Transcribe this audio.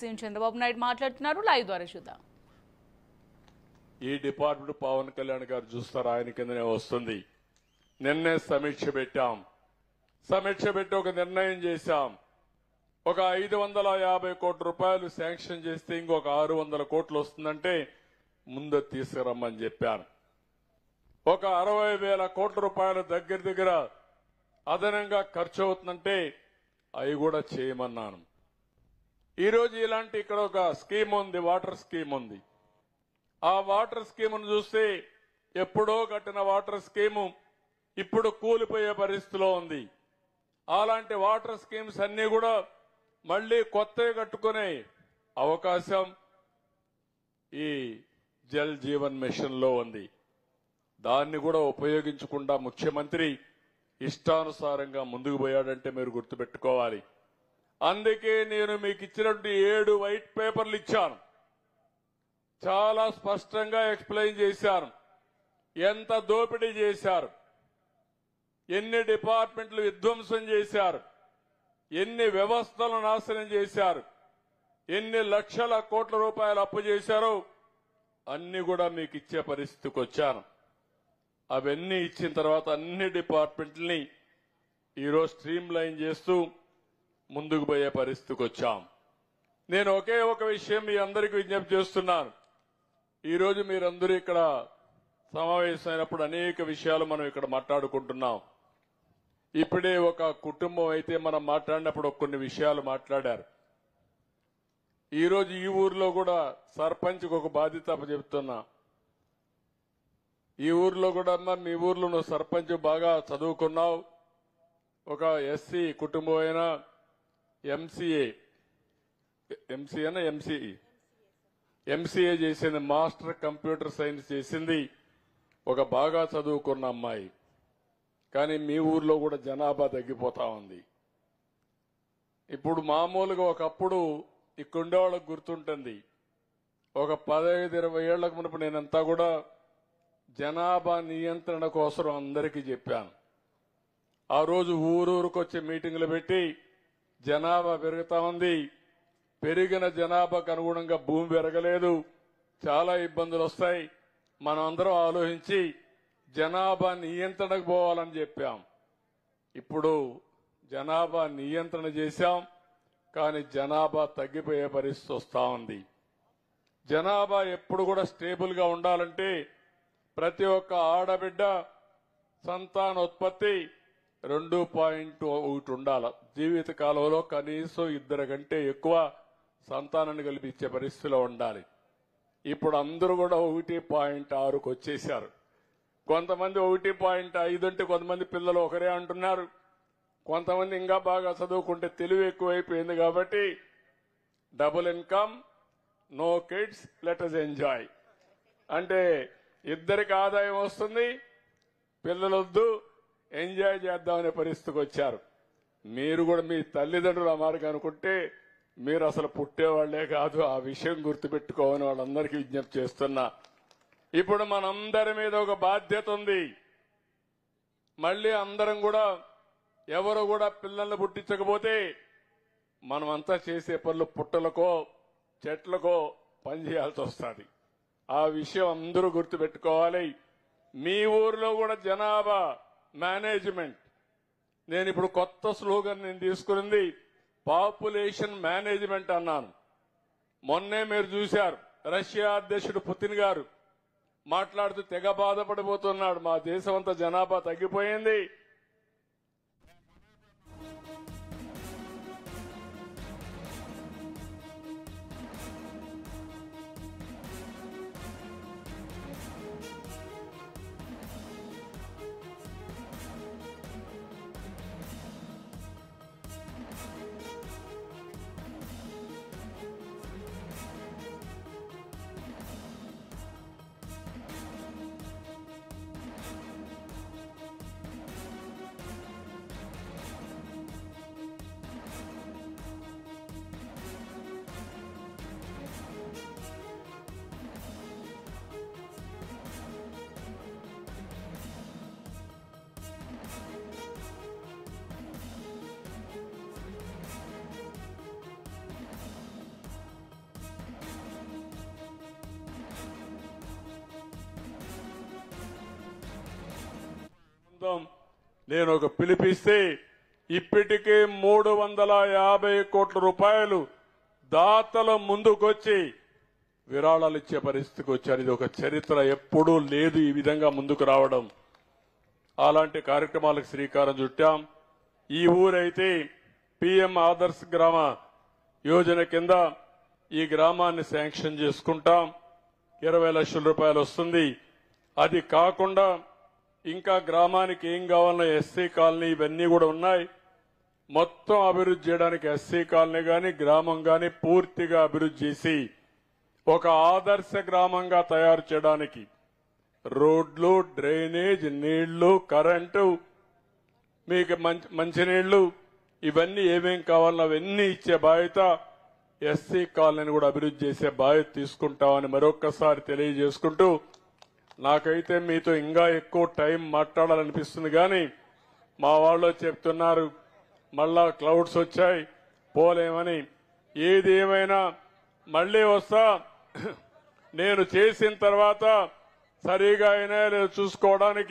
CM Chandrababu Naidu మాట్లాడుతున్నారు. Live ద్వారా చూద్దాం. ఈ డిపార్ట్మెంట్ పవన్ కళ్యాణ్ గారు చూస్తారు, ఆయన కిందనే వస్తుంది. నిన్నే సమీక్ష పెట్టాం. సమీక్ష పెట్టి ఒక నిర్ణయం చేశాం. ఒక 550 కోట్ల రూపాయలు శాంక్షన్ చేస్తే ఇంకొక 600 కోట్లు వస్తుందంటే ముందు తీసుకురమ్మని చెప్పాను. ఒక 60,000 కోట్ల రూపాయలు దగ్గర అదనంగా ఖర్చు అవుతుందంటే అవి కూడా చేయమన్నాను. ఈరోజు ఇలాంటి ఇక్కడ ఒక స్కీమ్ ఉంది, వాటర్ స్కీమ్ ఉంది. ఆ వాటర్ స్కీమ్ను చూస్తే ఎప్పుడో కట్టిన వాటర్ స్కీము ఇప్పుడు కూలిపోయే పరిస్థితిలో ఉంది. అలాంటి వాటర్ స్కీమ్స్ అన్ని కూడా మళ్లీ కొత్తగా కట్టుకునే అవకాశం ఈ జల్ జీవన్ మిషన్ లో ఉంది. దాన్ని కూడా ఉపయోగించకుండా ముఖ్యమంత్రి ఇష్టానుసారంగా ముందుకు పోయాడంటే మీరు గుర్తుపెట్టుకోవాలి. అందుకే నేను మీకు ఇచ్చినటువంటి 7 వైట్ పేపర్లు ఇచ్చాను. చాలా స్పష్టంగా ఎక్స్ప్లెయిన్ చేశాను. ఎంత దోపిడీ చేశారు, ఎన్ని డిపార్ట్మెంట్లు విధ్వంసం చేశారు, ఎన్ని వ్యవస్థలను నాశనం చేశారు, ఎన్ని లక్షల కోట్ల రూపాయలు అప్పు చేశారో అన్ని కూడా మీకు ఇచ్చే పరిస్థితికి వచ్చాను. అవన్నీ ఇచ్చిన తర్వాత అన్ని డిపార్ట్మెంట్లని ఈరోజు స్ట్రీమ్ లైన్ చేస్తూ ముందుకు పోయే పరిస్థితికి వచ్చాం. నేను ఒకే ఒక విషయం మీ అందరికీ విజ్ఞప్తి చేస్తున్నాను. ఈరోజు మీరందరూ ఇక్కడ సమావేశమైనప్పుడు అనేక విషయాలు మనం ఇక్కడ మాట్లాడుకుంటున్నాం. ఇప్పుడే ఒక కుటుంబం అయితే మనం మాట్లాడినప్పుడు కొన్ని విషయాలు మాట్లాడారు. ఈరోజు ఈ ఊర్లో కూడా సర్పంచ్కి ఒక బాధ్యత చెప్తున్నా. ఈ ఊర్లో కూడా అమ్మా, మీ ఊర్లో నువ్వు సర్పంచ్ బాగా చదువుకున్నావు, ఒక ఎస్సీ కుటుంబం అయినా ఎంసీఏ చేసింది, మాస్టర్ కంప్యూటర్ సైన్స్ చేసింది, ఒక బాగా చదువుకున్న అమ్మాయి. కానీ మీ ఊర్లో కూడా జనాభా తగ్గిపోతా ఉంది. ఇప్పుడు మామూలుగా ఒకప్పుడు ఇక్కడుండేవాళ్ళకు గుర్తుంటుంది, ఒక 15-20 ఏళ్లకు మునుపు నేనంతా కూడా జనాభా నియంత్రణ కోసం అందరికీ చెప్పాను. ఆ రోజు ఊరూరికి వచ్చే మీటింగులు పెట్టి జనాభా పెరుగుతా ఉంది, పెరిగిన జనాభాకు అనుగుణంగా భూమి పెరగలేదు, చాలా ఇబ్బందులు వస్తాయి, మనం అందరం ఆలోచించి జనాభా నియంత్రణకు పోవాలని చెప్పాం. ఇప్పుడు జనాభా నియంత్రణ చేశాం, కానీ జనాభా తగ్గిపోయే పరిస్థితి వస్తా ఉంది. జనాభా ఎప్పుడు కూడా స్టేబుల్ గా ఉండాలంటే ప్రతి ఒక్క ఆడబిడ్డ సంతానోత్పత్తి 2.1 ఉండాలి. జీవిత కాలంలో కనీసం 2 కంటే ఎక్కువ సంతానాన్ని కల్పించే పరిస్థితిలో ఉండాలి. ఇప్పుడు అందరూ కూడా 1.6కు వచ్చేశారు. కొంతమంది 1.5 అంటే కొంతమంది పిల్లలు ఒకరే అంటున్నారు, కొంతమంది ఇంకా బాగా చదువుకుంటే తెలివి ఎక్కువైపోయింది. కాబట్టి double income, no kids, let us enjoy అంటే ఇద్దరికి ఆదాయం వస్తుంది, పిల్లలొద్దు, ఎంజాయ్ చేద్దామనే పరిస్థితికి వచ్చారు. మీరు కూడా మీ తల్లిదండ్రులు ఆ మార్గం అనుకుంటే మీరు అసలు పుట్టేవాళ్లే కాదు. ఆ విషయం గుర్తుపెట్టుకోవాలని వాళ్ళందరికీ విజ్ఞప్తి చేస్తున్నా. ఇప్పుడు మనందరి మీద ఒక బాధ్యత ఉంది. మళ్లీ అందరం కూడా ఎవరు కూడా పిల్లల్ని పుట్టించకపోతే మనమంతా చేసే పనులు పుట్టలకో చెట్లకో పనిచేయాల్సి వస్తుంది. ఆ విషయం అందరూ గుర్తుపెట్టుకోవాలి. మీ ఊర్లో కూడా జనాభా మేనేజ్మెంట్, నేను ఇప్పుడు కొత్త స్లోగన్ నేను తీసుకున్నది పాపులేషన్ మేనేజ్మెంట్ అన్నాను. మొన్నే మీరు చూశారు, రష్యా అధ్యక్షుడు పుతిన్ గారు మాట్లాడుతూ తెగ బాధపడిపోతున్నాడు. మా దేశం అంతా జనాభా తగ్గిపోయింది, చూద్దాం. నేను ఒక పిలిపిస్తే ఇప్పటికే 350 కోట్ల రూపాయలు దాతల ముందుకొచ్చి విరాళాలు ఇచ్చే పరిస్థితికి వచ్చారు. ఇది ఒక చరిత్ర, ఎప్పుడూ లేదు ఈ విధంగా ముందుకు రావడం. అలాంటి కార్యక్రమాలకు శ్రీకారం చుట్టాం. ఈ ఊరైతే పిఎం ఆదర్శ్ గ్రామ యోజన కింద ఈ గ్రామాన్ని శాంక్షన్ చేసుకుంటాం. 20 లక్షల రూపాయలు వస్తుంది. అది కాకుండా ఇంకా గ్రామానికి ఏం కావాలన్నా ఎస్సీ కాలనీ ఇవన్నీ కూడా ఉన్నాయి. మొత్తం అభివృద్ధి చేయడానికి ఎస్సీ కాలనీ గాని గ్రామం గాని పూర్తిగా అభివృద్ధి చేసి ఒక ఆదర్శ గ్రామంగా తయారు చేయడానికి రోడ్లు, డ్రైనేజ్, నీళ్లు, కరెంటు, మీకు మంచినీళ్లు ఇవన్నీ ఏమేం కావాలన్నా అవన్నీ ఇచ్చే బాధ్యత ఎస్సీ కాలనీని కూడా అభివృద్ధి చేసే బాధ్యత తీసుకుంటామని మరొక్కసారి తెలియజేసుకుంటూ, నాకైతే మీతో ఇంకా ఎక్కువ టైం మాట్లాడాలనిపిస్తుంది కానీ మా వాళ్ళు చెప్తున్నారు మళ్ళా క్లౌడ్స్ వచ్చాయి పోలేమని. ఏది ఏమైనా మళ్లీ వస్తా. నేను చేసిన తర్వాత సరిగా అయినా చూసుకోవడానికి